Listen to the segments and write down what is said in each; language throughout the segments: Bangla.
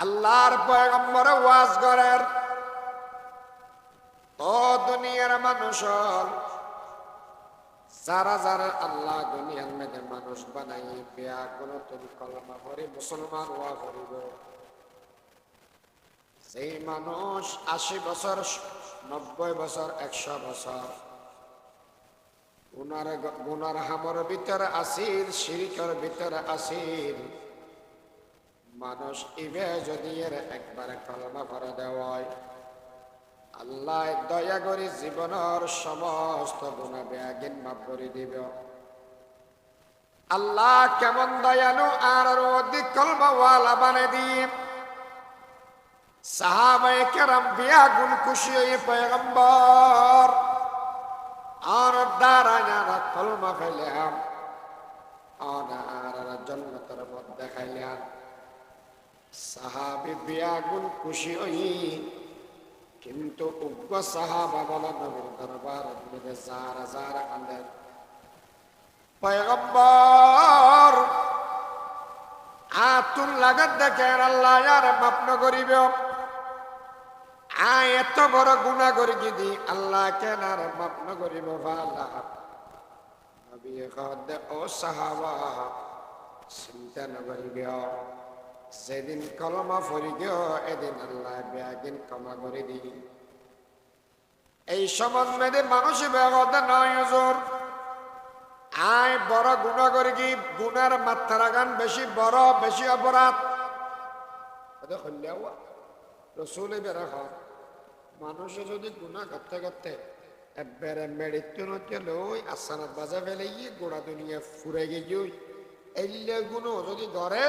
আল্লাহর পয়গম্বর ওয়াজ করেন, ও দুনিয়ার মানুষ, যারা যারা আল্লাহ দুনিয়ার মধ্যে মানুষ বানাই বিয়া কোন তুমি কলমা পড়ে মুসলমান হওয়া করিব, সেই মানুষ 80 বছর 90 বছর 100 বছর গুনার হামর ভিতরে আসিল, শিরকের ভিতরে আসিল, মানুষ ইবে যদি এর একবারে কলমা পড়ে দেওয়ায় আল্লাহ দয়া করে জীবনের সমস্ত গুনাহ বেয়াগিন মাফ করে দিব। আল্লাহ কেমন দয়ালু, আর অধিক কলমাওয়ালা বানাই দিয়ে সাহাবায়ে কেরাম বেয়াগুন খুশি হয়ে পয়গম্বর আর দাঁড়ায় কলমা ফেলাম আর জান্নাতের পথ দেখাইলাম। সাহাবী বেয়াগুন খুশি হই, কিন্তু উগ্র সাহাবা বলা নবীর দরবার মধ্যে যারা যারা কাঁদেন, পয়গম্বর আতুল লাগাত দেখেন আল্লাহ আর মাফ না করিবে, এত বড় গুনাহ করি যদি আল্লাহ কেন আর মাফ না করিব। ভালা নবী কহতে, ও সাহাবা চিন্তা না করিবে, যেদিন কলমা পড়ি গিয়ে এদিন আল্লাহ বেয়াগিন ক্ষমা করে দি। এই সম্বন্ধে মানুষ বেগত নয় হুজুর, আয় বড় গুনাহ করে কি গুনার মাত্রা গান বেশি বড় বেশি অপরাধ রসুল বেড়া মানুষে যদি গুনাহ করতে করতে একবারে মেড়িতে লই আসানাত বাজা ফেলে গিয়ে গোড়া দুনিয়া ফুরে গিয়ে এলে গুণ যদি ধরে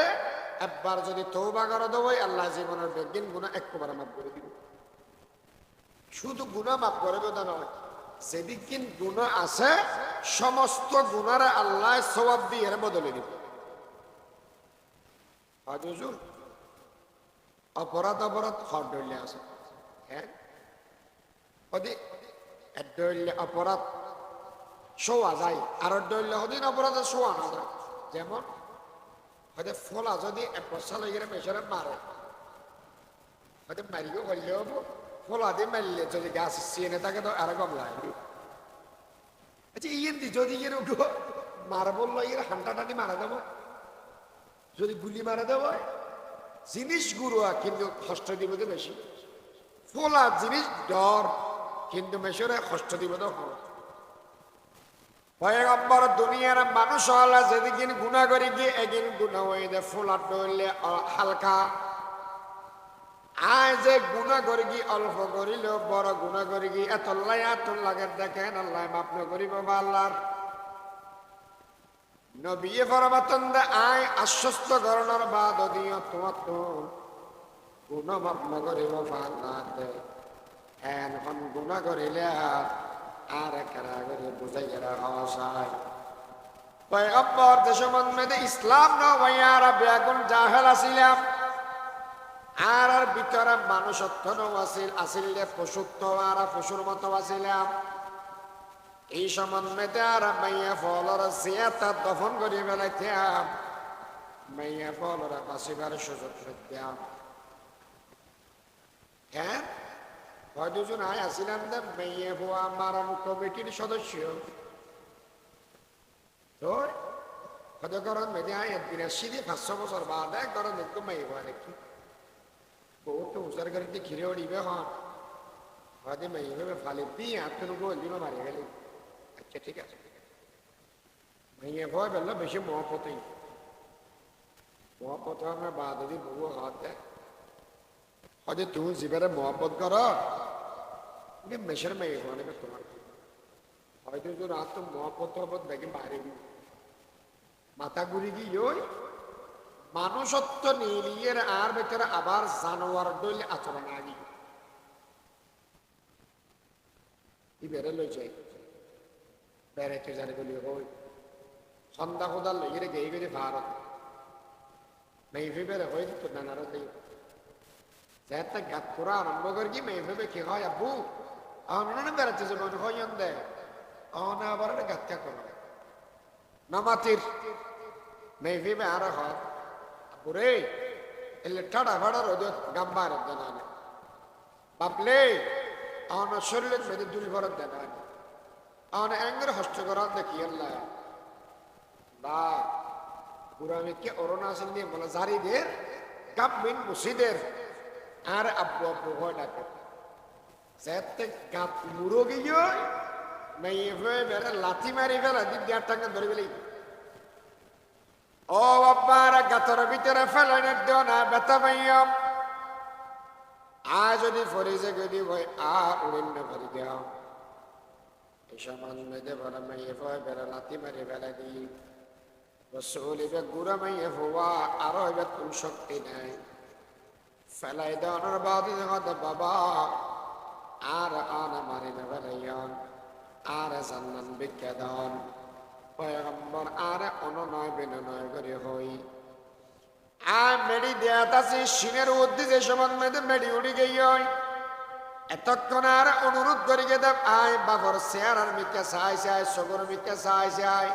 একবার যদি তওবা করে দেবো আল্লাহ জীবনের বেগিন গুনাহ একবারে মাফ করে দিব। শুধু গুনাহ মাফ করবে তা নয়, যেদিন গুনাহ আছে সমস্ত গুনারে আল্লাহ সওয়াব দিয়ে বদলে দিব। হুজুর অপরাধ হর ডইলে আছে, হ্যাঁ ওদি এক ডইলে অপরাধ শোয়া যায়, আর ডইলে ওদিন অপরাধ শোয়া না যায়। যেমন হয়তো ফলা যদি এক বছর লেগে মেশরে মারে, হয়তো মারিও করলে হবো, ফলা দিয়ে মারলে যদি গাছ চিনে থাকে তো আরো কম লাগে। আচ্ছা ইয়েন্দি যদি ইয়ে মারা বললো ইয়ে হান্টা টানি মারা দেবো, যদি গুলি মারা দেবো জিনিস গুরুয়া কিন্তু কষ্ট দিব তো বেশি, ফলা জিনিস ডর কিন্তু মেশরে কষ্ট দিব তো হয়। পয়গম্বর দুনিয়ার মানুষ হলা যেদিন গুনাহ করি গিয়ে একদিন গুনাহ হয়ে যায়, ফোলার ডরলে হালকা, আয় যে গুনাহ করি গিয়ে অল্প করিল বড় গুনাহ করি গিয়ে এত লাগে দেখেন আল্লাহ মাফ না করিব। আল্লাহর নবী ফরমাতন দে আয় আশ্বস্ত করণের বাদ দিও তোমার তো গুনাহ মাফ না করিব। আল্লাহতে এখন গুনাহ করিলে আর একরা করে বুঝাইয়া রাখা যায়। পয়গম্বর যে সম্বন্ধে ইসলাম নয়ারা বেগুন জাহেল আসিলাম, আর ভিতরে মানুষত্ব আসিলে পশুত্ব আর পশুর মতো আসিলাম। এই সম্বন্ধে আর মাইয়া ফলর জিয়াতা দফন করি বেলাইতাম, মাইয়া ফলরা বাঁচিবার সুযোগ দিতাম। হ্যাঁ দুজন আয় আসিলাম না মেয়ে হওয়া মারান কমিটির সদস্য তো কতকরণ মেয়ে আয় একদিন আসি 500 বছর বাদ এক ধরনের একটু মেয়ে হওয়া দেখি বহুত উচার গাড়িতে ঘিরে উড়িবে হন হয়তো মেয়ে ভেবে ফালি দিয়ে আত্মীয় গলিও মারি গেলি। আচ্ছা ঠিক আছে, মেয়ে ভয় বেলা বেশি মহপতই মহপত আমরা বাদ যদি বহু হাত দেয় হয়তো তুমি জীবনে মহব্বত করো মেশের মেয়ে হওয়া তোমার হয়তো যদি রাত তো মহব্বত হবত দেখে বাইরে মাথা ঘুরি গিয়ে মানুষত্ব নিয়ে আর ভেতরে আবার জানোয়ার দইলে আচরণ আগে বেড়ে লই যাই বেড়াইতে জানি বলি হই সন্ধ্যা খোদার লইয়ে গেয়ে গেলে ভারত মেয়ে বেড়ে হয়ে দিত নানারও দিই যেতে গাত করা আরম্ভ করি মেয়ে ভেবে কি হয় আব্বু অন্য বেড়াতে যাবো হইন দে অনা আবার গাত্যা করো নামাতির মেয়ে ভেবে আর হয় আব্বু রে এলে ঠাডা ফাড়া রোদ গাম্বার দেনানে বাপলে আমার শরীরের মেয়েদের দুল ভরত দেনানে আমার অ্যাঙ্গের হস্ত করার দেখি আল্লাহ বা পুরামিকে অরুণাচল দিয়ে বলে জারিদের গাপমিন মুসিদের আর আব্বু আব্বু হয় ডাকে সেতে গাপ মুরো গিয়ে মেয়ে হয়ে বেড়ে লাথি মারি ফেলা দিন দেড় টাকা ধরে ফেলি ও বাবার গাতর ভিতরে ফেলানের দেও না ব্যথা পাইয়াম যদি ফরিজে গদি ভয় উড়িন না ফরি দেও এই সমাজ মেয়েদের বড় মেয়ে হয়ে বেড়ে লাথি মারি ফেলা দি রসুলিবে গুড়া মাইয়ে হওয়া আরো এবার কোন শক্তি নাই ফেলাই দেওয়ানোর বাদে বাবা আর আনা মারি না ফেলাইয়ান আর জান্নান বিখ্যা দেন পয়গম্বর আর অননয় বিনয় করে হই আর মেডি দেয়াত আছে সিনের উদ্দেশ্যে সমান মেয়েদের মেডি উড়ি গই এতক্ষণ আর অনুরোধ করি গে দেব আয় বাবর শেয়ার আর মিকে চাই চাই সগর মিকে চাই চাই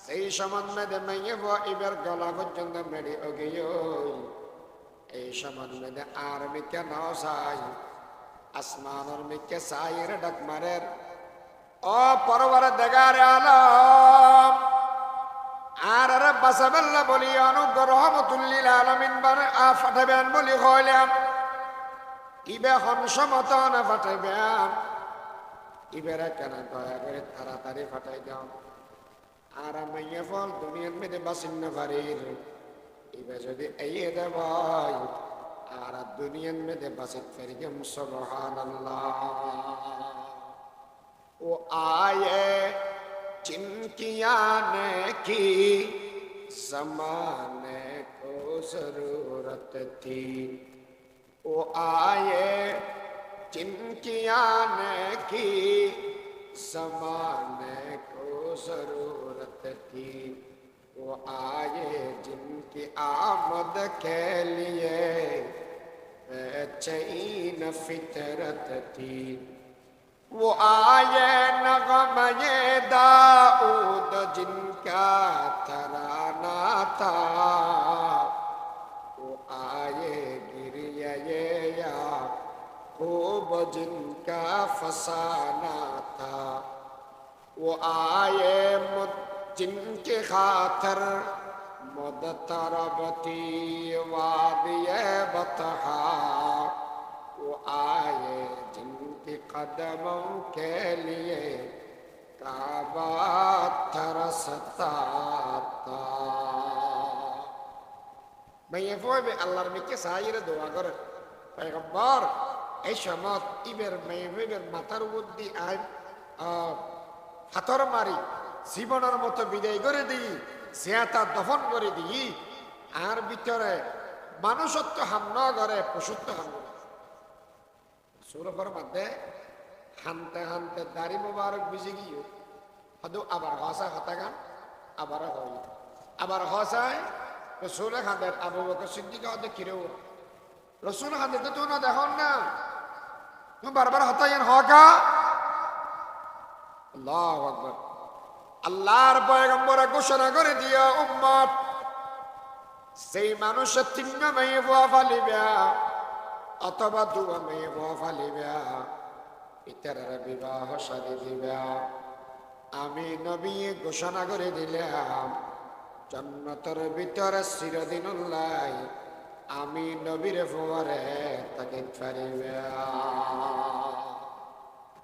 সেই সমান মেয়েদের মেয়ে এবার গলা পর্যন্ত মেডি ওগে এই সমান মেয়েদের আর মিকে নাও চাই আসমানের মিকে চাই রে ডাক মারের ও পরবরে দেগারে আলম আর রে বাসাবেল্লা বলি অনুগ্রহ রহমতুল্লিল আলামিন বার ফাটাবেন বলি হইলাম ইবে হংসমত না ফাটাইবেন ইবেরা কেন দয়া করে তাড়াতাড়ি ফাটাই দাও আর মাইয়া ফল দুনিয়ার মেয়েদের বাসিন্ন পারির ইবে যদি এই দেব আর দুনিয়ার মেয়েদের বাসিত ফেরিগম সুবহানাল্লাহ वो आए जिनकी आने की ज़माने को ज़रूरत थी वो आए जिनकी आने की ज़माने को ज़रूरत थी वो आए जिनकी आमद के लिए बेचैन फितरत थी वो आए नगमे दाऊद जिनका तराना था वो आए गिरिये या खूब जिनका फसाना था वो आए जिनके खातर मुदतरबती वादिये बतहा वो आए जिनके कदमों के लिए काबा तरसता था मैं ये वो भी अल्लाह में के साइर दुआ कर पैगंबर এই সমত ইবের মেয়েবের মাথার বুদ্ধি আই হাতর মারি জীবনের মতো বিদায় করে দিই সিয়াতা দফন করে দিই আর ভিতরে মানুষত্ব হামনা করে পশুত্ব হামনা সুরফর মধ্যে হানতে হানতে দাড়ি মোবারক বুঝে গিয়ে হয়তো আবার হসা হতাগান আবার হয় আবার হসায় রসুল খাদের আবু বকর সিদ্দিক হতে কিরেও রসুল খাদের তো না দেখুন না তুমি বারবার হতাইন হকা আল্লাহু আকবার আল্লাহর পয়গম্বর ঘোষণা করে দিয়া উম্মত সেই মানুষের তিন মেয়ে বুয়া ফালিবা অথবা দুয়া মেয়ে বুয়া ফালিবা ইতারার বিবাহ শাদী দিবা আমি নবী ঘোষণা করে দিলাম জান্নাতের ভিতরে চিরদিন লাই আমি নবীর ফুয়ারে তাকে ফারিবা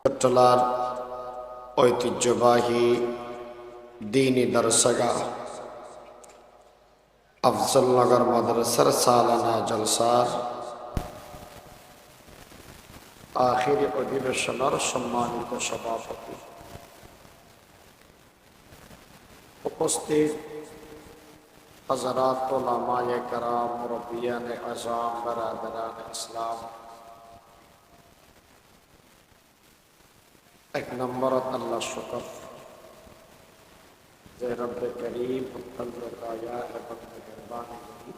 চট্টলার ঐতিহ্যবাহী দীনী দরসগাহ আফজলনগর মাদ্রাসার সালানা জলসার আখিরি অধিবেশনের সম্মানিত সভাপতি উপস্থিত হযরত উলামায়ে কেরাম মুরব্বিয়ানে আযম বারাদারানে ইসলাম এক নম্বর আল্লাহ শুকর যে রব্বে করিম অত্যন্ত দয়া এবং মেহেরবানি করি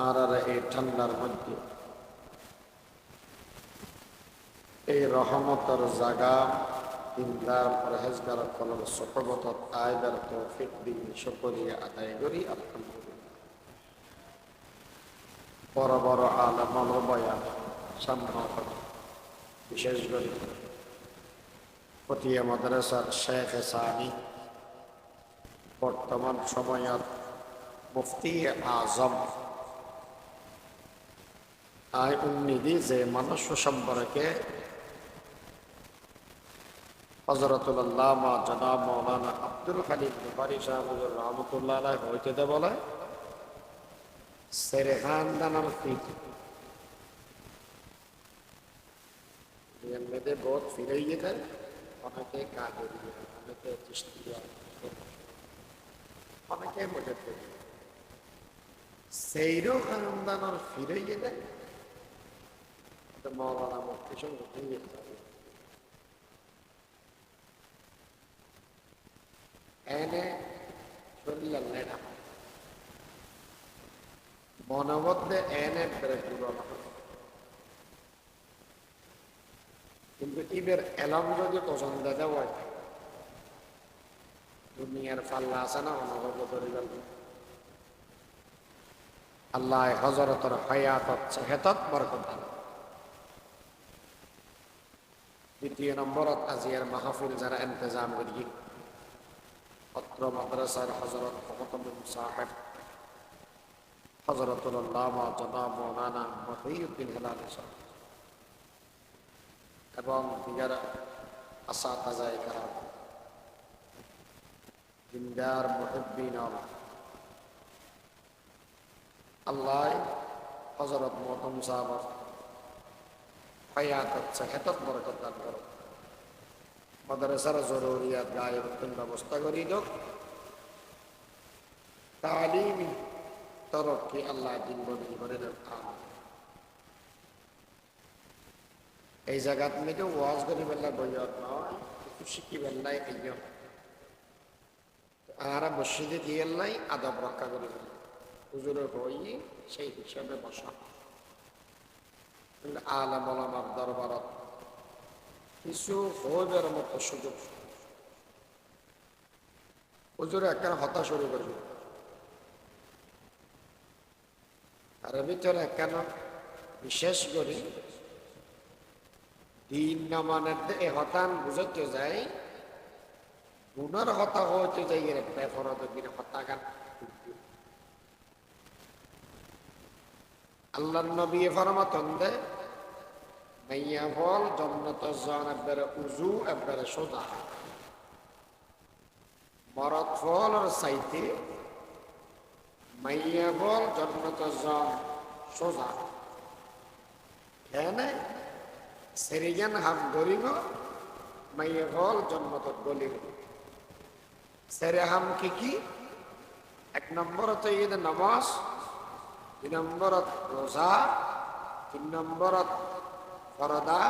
আর এই ঠান্ডার মধ্যে এই রহমতের জায়গা দিনদার পরহেজগার কলর সহবত আয়দার তৌফিক দিয়ে শুকরিয়া আদায় করি আলহামদুলিল্লাহ বড় বড় আলেম বয়ান সামনে করে, বিশেষ করে ফতিয়া মাদ্রাসার শেখ সানি, বর্তমান সময়ের মুফতি আজম। উন্নিদি যে মানুষ সম্পর্কে হযরতুল্লাহ জনাব মাওলানা আব্দুল হালিম বুখারী সাহেব রহমতুল্লাহ আলাইহি হইতে বলে সেরে খানদানার ফির মেয়েদে বহুত ফিরে গেছেন, অনেকে কাদেরিয়া, অনেকে চিশতিয়া, অনেকে মুজাদ্দিদ। সেইরও খানদানার ফিরে গেলেন মৌলানা মুফতি সঙ্গে হয়ে যাবে। এনে চলিয়ালেন মনোবদ্ধে এনে বেড়ে পুরোনো, কিন্তু ইবের এলম যদি পছন্দ দেওয়া দুনিয়ার পাল্লা আছে না অনবদ্য ধরে গেল। আল্লাহ হযরতের হায়াতত সেহতত বরকত দান। দ্বিতীয় নম্বরত আজিয়ার মাহফিল যারা ইন্তজাম করি অত্র মাদ্রাসার হযরত মুহতামিম সাহেব হযরতুল্লাহ জনাব মাওলানা মহিউদ্দিন হেলালি সাহেব এবং দিগার আসাতাজায়ে কেরাম, দিনদার মুহিব্বিন আল্লাহ হযরত মুহতামিম সাহেব হায়াতত সেহতত বরকত দান করো। মাদ্রাসার জরুরিয়াত গায়েব ব্যবস্থা করি দোক, তালিমি তরফকে আল্লাহ দিন বদল করে দেন। এই জায়গাত মেয়েকে ওয়াজ করি বেলা বইয়ত নয়, কিছু শিখি বেলাই এই আর মসজিদে দিয়ে নাই আদব রক্ষা করি বেলা হুজুরে হই সেই হিসাবে বসা। আলেম ওলামার দরবারত কিছু হইবার মতো সুযোগ হুজুরে একটা হতাশ শুরু করবে, তার ভিতরে কেন বিশেষ করে দিন নামানের এ হতান বুঝতে যায়, গুনার হতা হইতে যাই এর বেফরত দিন হতাগান। আল্লাহর নবী ফরমাতন দে মাইয়া ফল জন্নত জান একবারে উজু একবারে সোজা, মরদ ফলর চাইতে মাইয়া ফল জন্নত জান সোজা। কেন সেরিগান হাম গরিব মাইয়া ফল জন্মত গলিব। সেরে হাম কি এক নম্বরত ঈদ নামাজ, দুই নম্বরত রোজা, তিন নম্বরত ফরদা,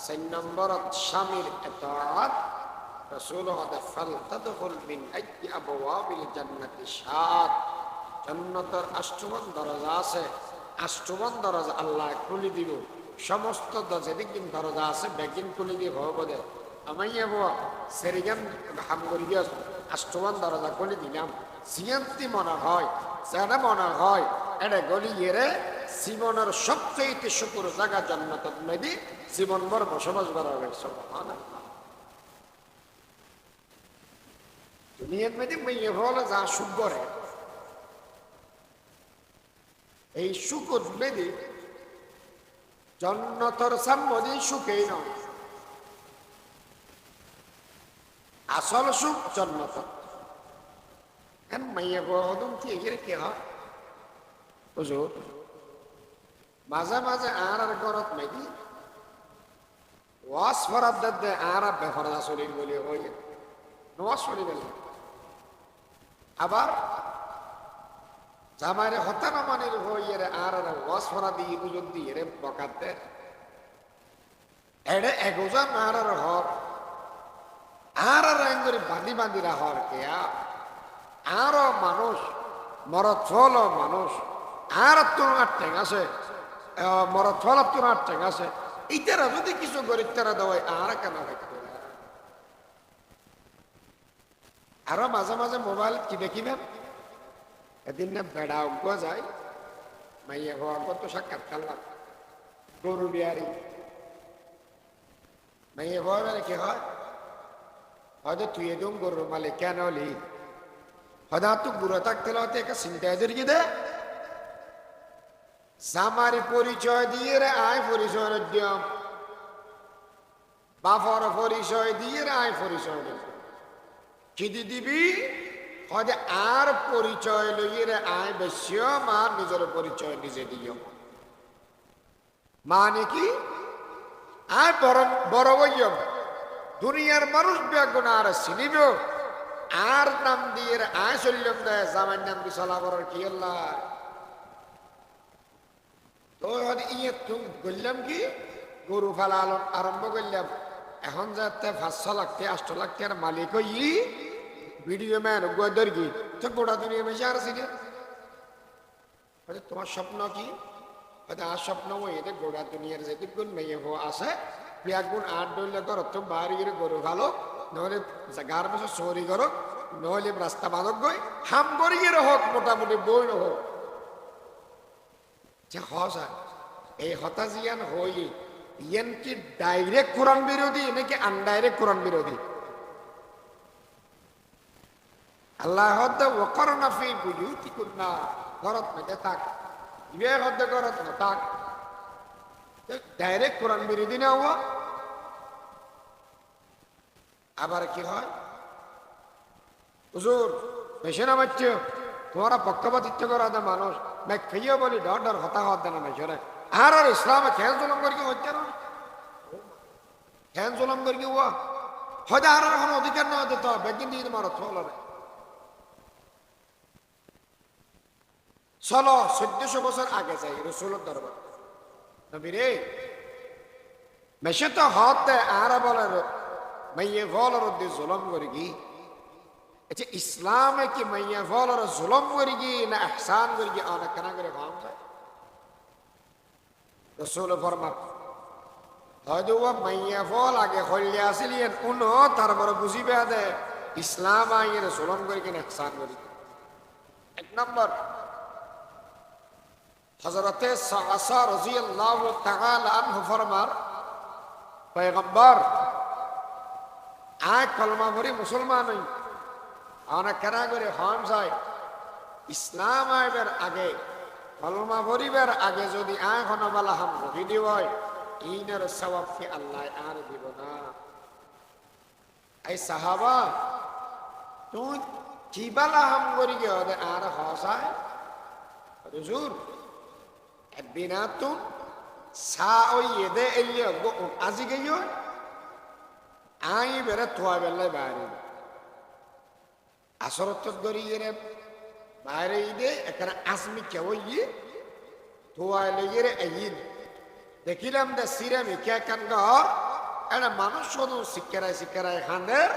চার নম্বরত স্বামীর ইতাআত। রাসূল হদে ফালতাদখুল মিন আইয়ি আবওয়াবিল জান্নাতি শাআত। জান্নাতের আষ্টমান দরজা আছে, আষ্টমান দরজা আল্লাহ খুলে দিব। সমস্ত যেদিন দরজা আছে বেগিন খুলে দিয়ে ভগবদে আমাইয়া বাবা সেরিগান হাম করি দিয়ে আষ্টমান দরজা খুলে দিলাম। জিয়ান্তি মনে হয় যারা মনে হয় এটা গলি এরে জীবনের সবচেয়ে শুকুর জায়গা জান্নাত মেদি জীবন ভর বসবাস করা হয়েছে। দুনিয়ার মেদি মেয়ে হলে যা সুখ করে এই শুকুর মেদি জন্নতর সাম্মদি সুখেই নয়, আসল সুখ জন্নত। মাইয়া বদম কি কে হয় হুজুর মাঝে মাঝে আর গরত মেদি ওয়াজ ফরাদ দে আর বেফরদা শরীর বলে হই নোয়াজ শরীর বলে আবার জামাইরে হতানা মানির হইয়ে আর ওয়াজ ফরা দিয়ে গুজব দিয়ে রে বকাত দে এড়ে এগোজা আর হর আর এঙ্গরি বাঁধি বাঁধিরা হর কেয়া আরো মানুষ মরদ ফল মানুষ আর তোমার ঠেং আছে, মরদ ফল তোমার ঠেং আছে। ইতারা যদি কিছু গরিব তারা দেওয়ায় আর কেন আরো মাঝে মাঝে মোবাইল কি দেখিবেন, এদিন না বেড়া অজ্ঞ যায় মাইয়া হওয়া কত সাক্ষাৎ করলাম গরু বিহারি মাইয়া হওয়া মানে কি হয় হয়তো তুই একদম গরুর মালিক কেন হলি হয়তো তুই বুড়ো থাকতে হতে একটা চিন্তায় কি দে জামারি পরিচয় দিয়ে রে আয় পরিচয় দিয়াম বাফর পরিচয় দিয়ে রে আয় পরিচয় দিম কি দিবি হয়তো আর পরিচয় লইয়ে রে আয় বেশি মা নিজের পরিচয় নিজে দিও মানে কি আয় বড় বইয়ম দুনিয়ার মানুষ বেগুন আর চিনিব আর নাম দিয়ে আয় চললাম দেয় জামাই নাম দিয়ে চলা করার কি আল্লাহ তো ইয়ে তুমি বললাম কি গরু ফালা আরম্ভ করলাম এখন যাতে 500 লাখ 8 লাখ টাকার মালিক হই ভিডিও ম্যান গোদর কি তো গোটা দুনিয়া মেশে আর আছে তোমার স্বপ্ন কি হয়তো আর স্বপ্ন ওই এতে গোটা দুনিয়ার যেতে গুণ মেয়ে হো আসে গুণ 8 ডলে করো তো বাড়ি গিয়ে গরু ভালো নহলে গার বসে চুরি করো নহলে রাস্তা বাঁধক গই হাম করি গিয়ে হোক মোটামুটি বই হোক যে হসা এই হতাজিয়ান হই ইয়ান কি ডাইরেক্ট কোরআন বিরোধী নাকি আনডাইরেক্ট কোরআন বিরোধী আল্লাহ হদ্দ ওকরনা ফি বুয়ুতিকুন্না ঘরত মধ্যে থাক ইবে হদ্দ ঘরত না থাক ডাইরেক্ট কোরআন বিরোধী না হওয়া আবার কি হয় হুজুর বেশি না বাচ্চ তোমারা পক্ষপাতিত্ব করা দে মানুষ মেঘ ফেয়ে বলি ডর ডর হতা হত দেনা মেশরে আর ইসলামে খেয়াল জুলম করি হচ্ছে না খেয়াল জুলম করি হওয়া হয়তো আর এখন অধিকার না হতে তো বেগিন দিয়ে তোমার থলে চলো 1400 বছর আগে যাই রসুলের দরবার নবী রে মেশে তো হতে আর বলে মাইয়ে ফলর উদ্দে জুলম করি কি আচ্ছা ইসলামে কি মাইয়া ফলর জুলম করি কি না ইহসান করি কি অনেক কেনা করে ভাম যায় রসুল ফরমান হয়তো মাইয়া ফল আগে হইলে আসিলেন উনো তারপরে বুঝিবে দে ইসলাম আইয়ের জুলম করি কিনা ইহসান করি এক নম্বর হযরতে সাআসা রাদিয়াল্লাহু তাআলা আনহু ফরমান পয়গম্বর আয় কলমা পড়ি মুসলমান হই অনেক কেনা করে হন যায় ইসলাম আইবের আগে কলমা পড়িবার আগে যদি আয় হনবালা হাম রহিদি হয় ইনার সওয়াব কি আল্লাহ আর দিব না এই সাহাবা তুই কি বালা হাম করি গে ওদের আর হসায় হুজুর বিনাতুন সা ওই এদে এলিয়ে আজি গইও আই বেরে তোয়া বেলে বাইরে আসরত গরিয়ে বাইরে ইদে এখানে আসমি কেওই তোয়া লেগে আইন দেখিলাম দে সিরামি কে কানগ এনা মানুষ শুধু শিক্ষারায় খানের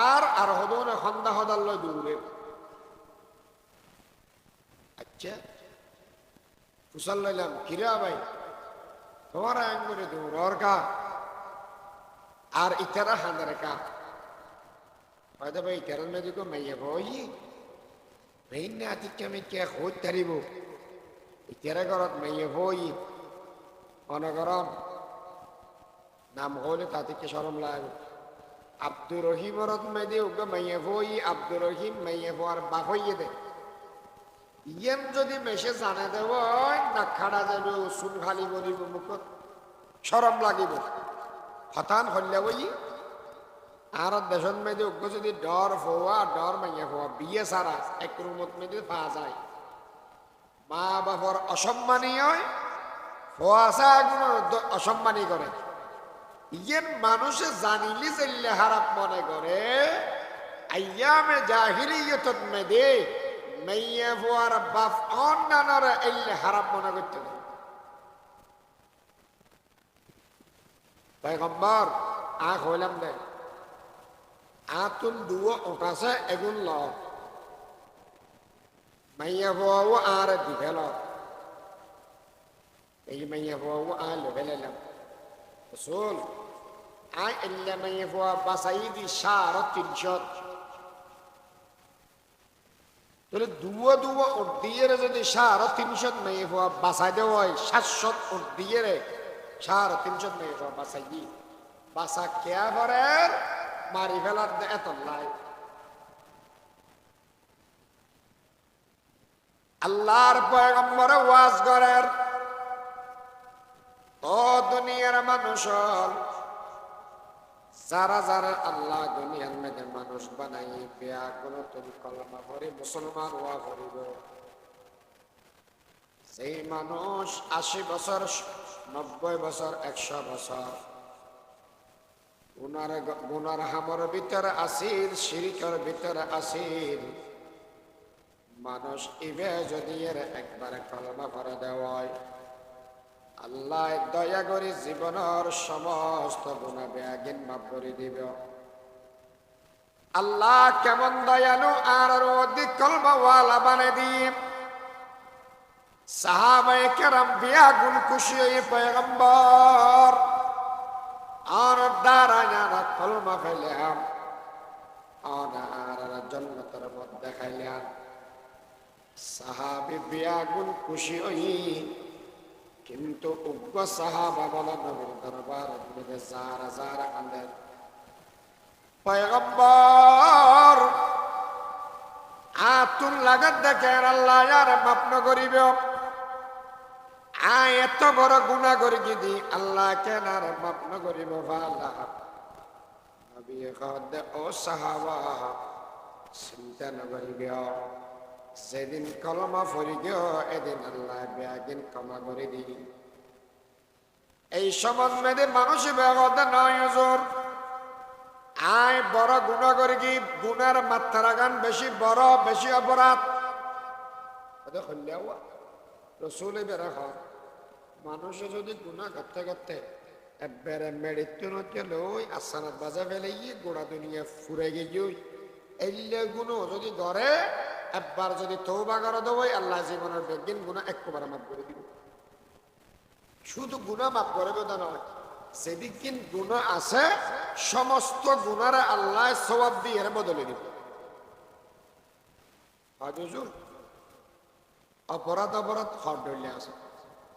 আর হদনে খন্দা হদাল দূরে আচ্ছা কুশল লইলাম কিরা ভাই তোমার আঙ্গুরে দূর ওর কা আর ইতারা হান্দারে কা হয়তো ভাই ইতারার মেয়ে দিকে মাইয়া বই মেইন না আতিকে আমি কে খোঁজ তারিব ইতারা ঘরত মাইয়া বই অনগরম নাম হলে তাতিকে সরম লাগে আব্দুর রহিম রত মেয়ে ওকে মাইয়া বই আব্দুর রহিম মাইয়া বোয়ার বাপ হইয়ে দে ইয়েম যদি মেশে জানে দেব না খাড়া যাবে চুন খালি বলিব মুখত সরম লাগিব হতান হল্লা বই আর দেশন মেয়েদের উগ্র যদি ডর ফোয়া ডর মাইয়া ফোয়া বিয়ে সারা এক রুমত মেয়েদের পাওয়া যায় মা বাবার অসম্মানী হয় ফোয়াশা এগুলো অসম্মানী করে ইয়েন মানুষে জানিলি চাইলে হারাপ মনে করে আইয়ামে জাহিলিয়তত মেদে মাইয়া ফোয়ার বাপ অন্যান্যরা এলে হারাপ মনে করতে না পয়গম্বর আখ হইলাম দে আতুন দুও ওটাছে এগুন ল মাইয়া ফোয়াও আর দিভেল এই মাইয়া ফোয়াও আর লেভেলাম রসুল আয় এলে মাইয়া ফোয়া বাসাই দি 350 তাহলে দুয়া উর্দিয়ে যদি 350 মেয়ে হওয়া বাঁচাই দেওয়া হয় 700 উর্দিয়ে 350 মেয়ে হওয়া বাঁচাই দি বাঁচা কেয়া করে মারি ফেলার এত লাই আল্লাহর পয়গম্বরে ওয়াজ করেন ও দুনিয়ার মানুষ যারা যারা আল্লাহ দুনিয়ার মধ্যে মানুষ বানাই বিয়া কোন তুমি কলমা পড়ে মুসলমান হওয়া করিব সেই মানুষ 80 বছর 90 বছর 100 বছর গুনার হামর ভিতরে আসিল শিরকের ভিতরে আসিল মানুষ ইবে যদি এর একবারে কলমা পড়ে দেওয়ায় আল্লাহ দয়া করে জীবনের সমস্ত গুনাহ বেয়াগিন মাফ করে দিব আল্লাহ কেমন দয়ালু আর অধিক কলমাওয়ালা বানাই দিন সাহাবায়ে কেরাম বেয়াগুন খুশি হয়ে পয়গম্বর আর দাঁড়ায় কলমা ফেলাম আর জান্নাতের পথ দেখাইলাম সাহাবী বেয়াগুন খুশি হয়ে কিন্তু উগ্র সাহাবা বলা নবীর দরবার মধ্যে যারা যারা কাঁদেন পয়গম্বর আতুল লাগাত দেখেন আল্লাহ আর মাফ না করিবে এত বড় গুনাহ করি যদি আল্লাহ কেন আর মাফ না করিব ভালা নবী কহতে ও সাহাবা চিন্তা না করিবে যেদিন কলমা পড়ি গিয়ে এদিন আল্লাহ বেয়াগিন ক্ষমা করে দিই এই সম্বন্ধে মানুষ বেগত নয় হুজুর আয় বড় গুনাহ করে কি গুনার মাত্রা গান বেশি বড় বেশি অপরাধ রসুল মানুষে যদি গুনাহ করতে করতে একবারে মেড়িতে লই আসানাত বাজা ফেলে গিয়ে গোড়া দুনিয়া ফুরে গিয়ে এলে গুণ যদি ধরে একবার যদি তওবা করে দেবো আল্লাহ জীবনের বেগিন গুনাহ একবারে মাফ করে দিব শুধু গুনাহ মাফ করবে তা নয় যেদিন গুনাহ আছে সমস্ত গুনারে আল্লাহ সওয়াব দিয়ে বদলে দিব হুজুর অপরাধ হরডলে আছে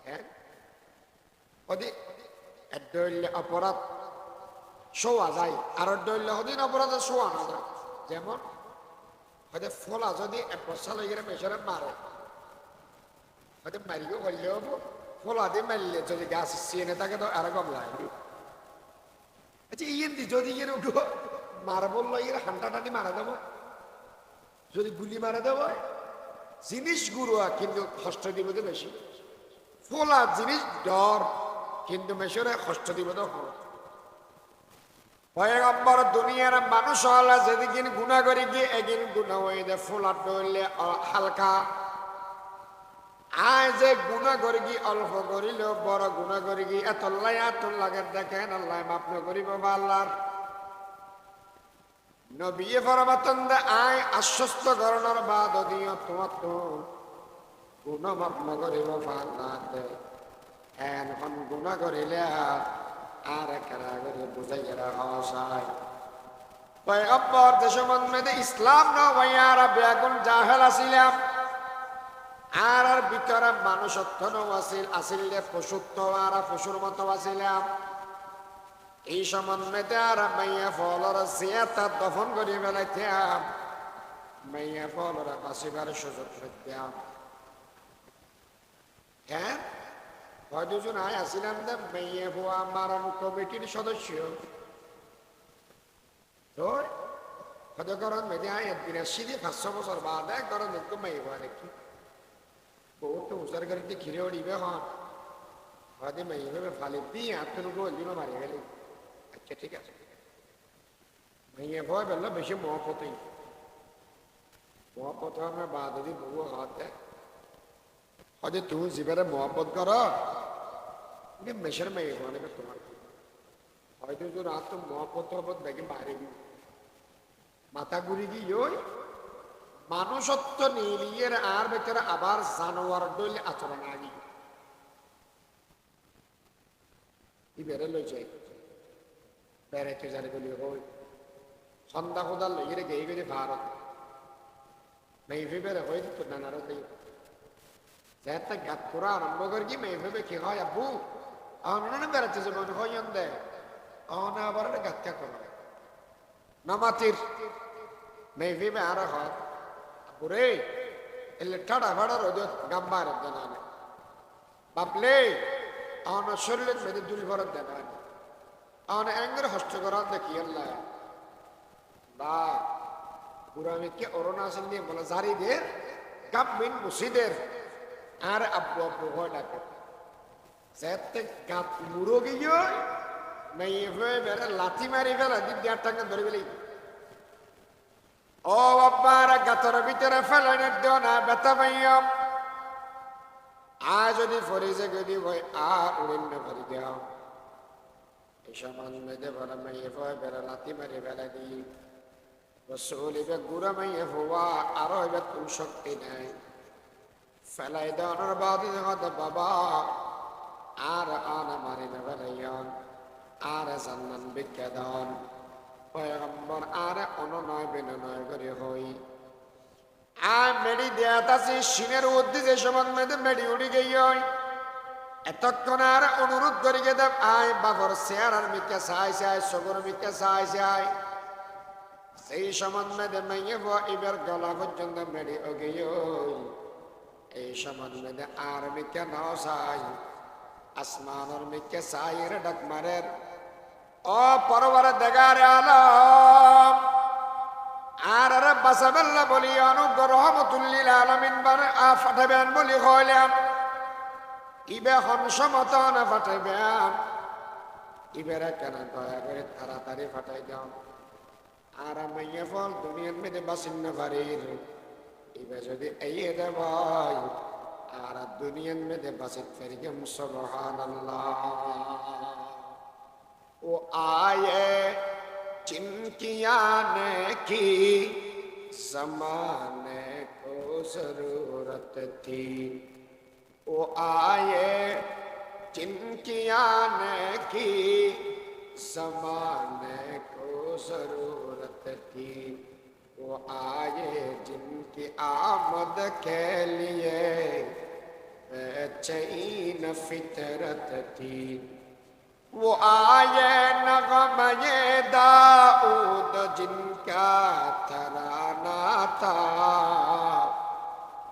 হ্যাঁ ওদি একদলে অপরাধ শোয়া যায় আর দলে ওদিন অপরাধ শোয়া না যায় যেমন হয়তো ফলা যদি এক বছর লেগে মেশরে মারে হয়তো মারিও করলে হবো ফলা দিয়ে মারলে যদি গাছ চিনে থাকে তো আরো কম লাগে আচ্ছা ইয়েন্দি যদি ইয়ে মারা বললো ইয়ে হান্টা টানি মারা দেবো যদি গুলি মারা দেবো জিনিস গুরুয়া কিন্তু কষ্ট দিব তো বেশি ফলা জিনিস ডর কিন্তু মেশরে কষ্ট দিব তো পয়গম্বর দুনিয়ার মানুষ হল যেদিন গুনাহ করি গিয়ে একদিন গুনাহ হয়ে যায় ফোলা ডরলে হালকা আয় যে গুনাহ করি গিয়ে অল্প করিল বড় গুনাহ করি গিয়ে এত লাগে দেখেন আল্লাহ মাফ না করিব বা আল্লাহর নবী ফরমাতন দে আয় আশ্বস্ত করণের বাদ দিও তোমার তো গুনাহ মাফ না করিব বা আল্লাহ দে এখন গুনাহ করিলে আর একরা করে বুঝাইয়া রাখা যায় পয়গম্বর যে সম্বন্ধে ইসলাম না হইয়ার বেগুন জাহেল আসিলাম আর ভিতরে মানুষত্ব আসিলে পশুত্ব আর পশুর মতো আসিলাম এই সম্বন্ধে আর মাইয়া ফলর জিয়াতা দফন করি ফেলাইতাম মাইয়া ফলর বাঁচিবার সুযোগ দিতাম হ্যাঁ দুজন আয় আসিলাম মেয়ে হওয়া মারণ কমিটির সদস্য করেন মেয়ে আয় একদিন আসি 500 বছর বাদ এক ধরেন একটু মেয়ে হওয়া দেখি বহুত উচার গাড়িতে ঘিরে উড়িবে হন হয়তো মেয়ে ভাবে ফালি দিয়ে আত্মনুকো দিনও মারি গেলে আচ্ছা ঠিক আছে মেয়ে ভয় বেলা বেশি মহপতই মহপত আমরা বাদ যদি বহু হাত দেয় হয়তো তুমি জীবনে মহব্বত করো মেশের মেয়ে মানে তোমার হয়তো যদি রাত তো মহব্বত হবত দেখে বাইরে মাথা ঘুরি গিয়ে মানুষত্ব নিয়ে আর ভেতরে আবার জানোয়ার ডলে আচরণ আগে বেড়ে লই যাই বেড়াইতে জানে বলি হই সন্ধ্যা খোদার লইয়ে গেয়ে গেলে ভারত মেহফিবের হয়ে দিত নানারও দেই যেতে গাত করা আরম্ভ করি কি মেহফিবে কি হয় আব্বু অননে বেড়াতে যাবো হইন দে অন আবার গাতকা করো নামাতির মেহফিবে আর হয় পুরে এলে ঠাডা ভাড়া রোদ গাম্বার দেনানে বাপলে অন শরীরের মেয়েদের দুল ভরত দেনানে অন অ্যাঙ্গের হস্ত করা দেখি আল্লাহ বা পুরামিকে অরুণাচল দিয়ে বলে জারিদের গাপমিন মুসিদের আর আব্বু আব্বু হয় ডাকে যেতে গাপ মুড়ো গিয়ে মেয়ে হয়ে বেড়ে লাথি মারি ফেলা দিন দেড় টাকা ধরে ফেলি ও বাবার গাতর ভিতরে ফেলানের দেও না ব্যথা পাইয়াম যদি ফরিজে গদি ভয় উড়িন না ফরি দেও এই সমাজ মেয়েদের বলে মেয়ে হয়ে বেড়ে লাথি মারি ফেলা দিই রসুলিবে গুড়া মাইয়ে হওয়া আরো এবার তুম শক্তি নেই ফেলাই দেওয়ানোর বাদে বাবা আর আনা মারি না ফেলাইয়ন আর জান্নান বিজ্ঞা দন পয়গম্বর আর অননয় বিনয় করে হই আর মেডি দেয়াত আছে সিনের উদ্দেশ্যে সমান মেয়েদের মেডি উড়ি গই এতক্ষণ আর অনুরোধ করি গে দেব আয় বাবর শেয়ার আর মিথ্যা চাই চাই সগর মিথ্যা চাই চাই সেই সমান মেয়েদের মেয়ে এবার গলা পর্যন্ত মেডি ওগিয়ে এই সমান মেয়েদের আর মিথ্যা নাও চাই আসমানের মিথ্যা চাই রে ডাক মারের ও পরবরে দেগারে আলম আর আরে বাসাবেল্লা বলি অনুগ্রহ রহমতুল্লিল আলামিন বার ফাটাবেন বলি হইলাম ইবে হংসমত না ফাটাবেন ইবেরা কেন দয়া করে তাড়াতাড়ি ফাটাই দাও আর মাইয়া ফল দুনিয়ার মেয়েদের বাসিন্ন বাড়ির ইবে যদি এই দে ভাই আর দুনিয়ার মেয়েদের বাসিত ফেরিগম সুবহানাল্লাহ वो आए जिनकी आने की ज़माने को ज़रूरत थी वो आए जिनकी आने की ज़माने को ज़रूरत थी वो आए जिनकी आमद के लिए बेचैन फितरत थी वो आए नगमे दाऊद जिनका तराना था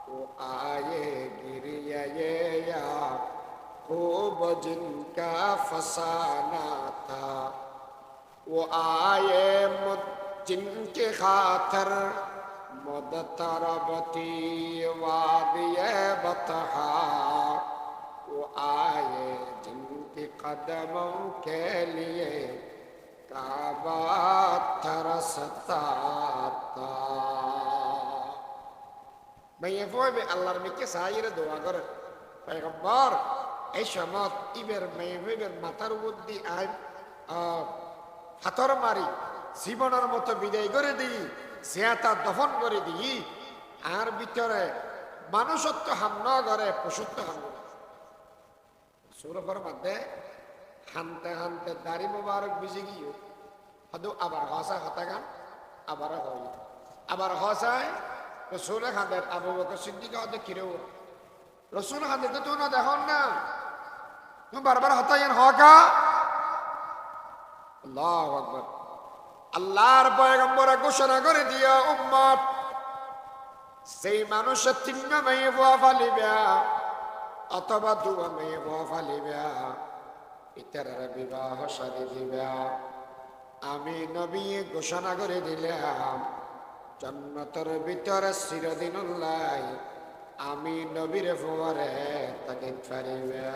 वो आए गिरिए या खूब जिनका फसाना था वो आए जिनके खातर मुदतरबती वादिये बतहा वो आए जिनके कदमों के लिए काबा तरसता था मैं ये वो भी अल्लाह में के साइर दुआ कर पैगंबर এই সমত ইবের মেয়েবের মাথার বুদ্ধি আই হাতর মারি জীবনের মতো বিদায় করে দিই সিয়াতা দফন করে দিই আর ভিতরে মানুষত্ব হামনা করে পশুত্ব হামনা সুরফর মধ্যে হানতে হানতে দাড়ি মোবারক ভিজে গিয়ে হয়তো আবার হসা হতা গান আবার হয় আবার হসায় রসুল খাদের আবু বকর সিদ্দিক হতে কিরেও রসুল খাদের তো তুই না দেখুন না তুমি বারবার হতাইন হকা আল্লাহু আকবার আল্লাহর পয়গম্বর ঘোষণা করে দিয়া উম্মত সেই মানুষের তিন্ন মেয়ে বুয়া ফালিবা অথবা দুয়া মেয়ে বুয়া ফালিবা ইতারার বিবাহ শাদী দিবা আমি নবী ঘোষণা করে দিলাম জান্নাতের ভিতরে চিরদিন লাই আমি নবীর ফুয়ারে তাকে ফারিবা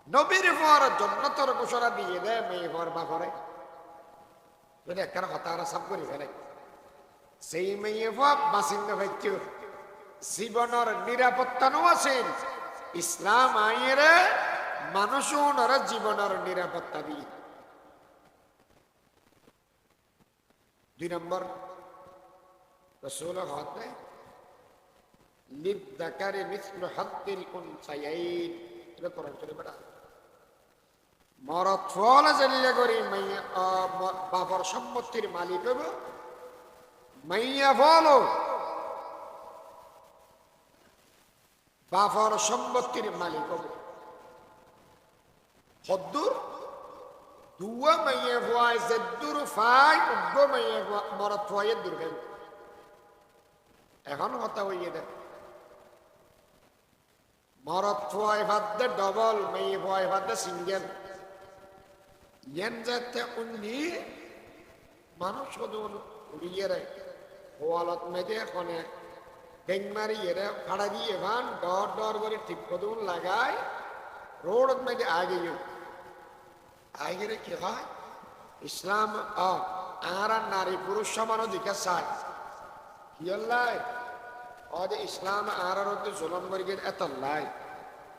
নবীর ফুয়ার জান্নাতের ঘোষণা দিয়ে দেয় মেয়ে ফুয়ার বাপরে যদি একটা হতারা সব করে ফেলে সেই মেয়ে ফুয়া বাসিন্দ ভাইত্য জীবনের নিরাপত্তা আছেন ইসলাম আইরে মানুষের জীবনের নিরাপত্তা দিয়ে 2 নম্বর রাসূল হতে লিযযাকারি মিসলু হাদ্দিল উনসায়াইন এটা কোরআন শরীফে বলা মরদ ফল জেলে করি মাইয়া বাবার সম্পত্তির মালিক হইব মাইয়া ফলো বাফর সম্পত্তির মালিক হবে হদ্দুর দুয়া মাইয়া ফোয়ায় জেদ্দুর ফাই উগ্র মাইয়া মরত ফোয়াইয়ের দুর্গেন এখন কথা হইয়ে দেন মরত ফোয়াই ভাদ্দে ডবল মাইয়া ফোয়াই ভাদ্দে সিঙ্গেল yen যাতে উনি মানুষ শুধু উড়িয়ে রে ওয়ালত মেদে কোনে বেংমারি এরে ফাড়া দিয়ে ভান ডর ডর করে ঠিক কদুন লাগায় রোড মেদে আগে আগে রে কি হয় ইসলাম আর নারী পুরুষ সমান অধিকার চায় কি আল্লাহ যে ইসলাম আর জুলম করি গিয়ে এত লাই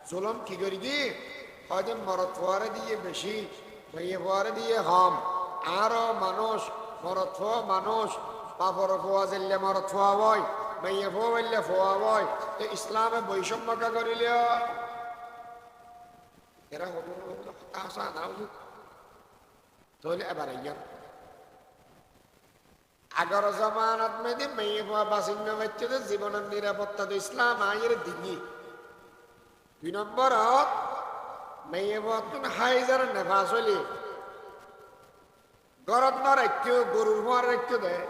জুলম কি করি গিয়ে যে মরত ফোয়ারে দিয়ে বেশি মাইয়ে ফোয়ারে দিয়ে হম আরো মানুষ মরত ফোয়া মানুষ বাপর ফোয়া জেললে মরত ফোয়া বয় মাইয়ে ফোয়া বললে ফোয়া বয় তো ইসলামে বৈষম্য কা করিলে এরা হতাশা না তাহলে এবার আগর জমানত মেয়েদের মেয়ে ফোয়া বাসিন্য বাচ্চাদের জীবনের নিরাপত্তা তো ইসলাম আয়ের দিঘি 2 নম্বর মেয়ে বর্তন হাইজার নেফাস হইলে গরত না রাখতেও গরুর মার রাখতে দেয়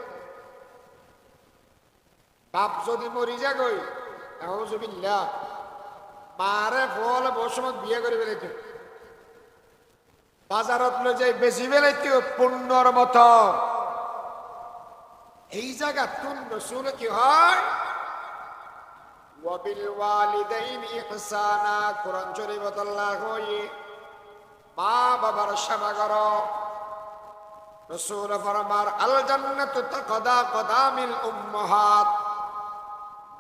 বাপ যদি মরি যা গই আউযুবিল্লাহ মারে ফল বসমত বিয়ে করে বেলাইতে বাজারত লই যাই বেশি বেলাইতে পুণ্যর মতো এই জায়গা তুন রসুল কি হয় ওয়াবিল ওয়ালিদাইনি ইহসানা কোরআন শরীফত আল্লাহ কই মা বাবার সেবা করো রসুল ফরমার আল জান্নাতু তাকদা কদামিল উম্মাহাত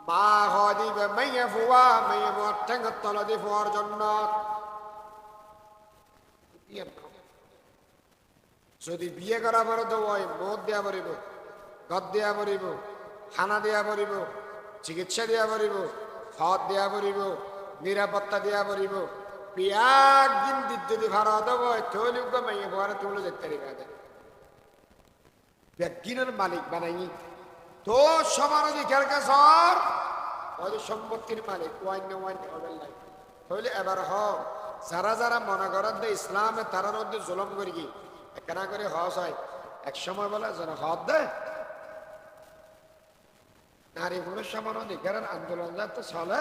মা হদিবে মাইয়া ফুয়া মাইয়া মঠেং তলদি ফুয়ার জান্নাত যদি বিয়ে করা পরে তো ওই মদ দেয়া পড়িব গদ দেয়া পড়িব খানা দেয়া পড়িব চিকিৎসা দেয়া পড়িব হদ দেয়া পড়িব নিরাপত্তা দেয়া পড়িব পিয়াক দিন যদি ভাড়া দেবো থলিউগ মাইয়ে ভরে তুলে যেতে পারে ব্যক্তির মালিক বানাই তো সবার অধিকার কাছর ওই সম্পত্তির মালিক ওয়াইন ওয়াইন হবেন নাই তাহলে এবার হোক যারা যারা মনে করেন যে ইসলামে তারার মধ্যে জুলুম করি কি একনা করে হস হয় এক সময় বলে যেন হদ দেয় নারী পুরুষ সমান অধিকারের আন্দোলন তো চলে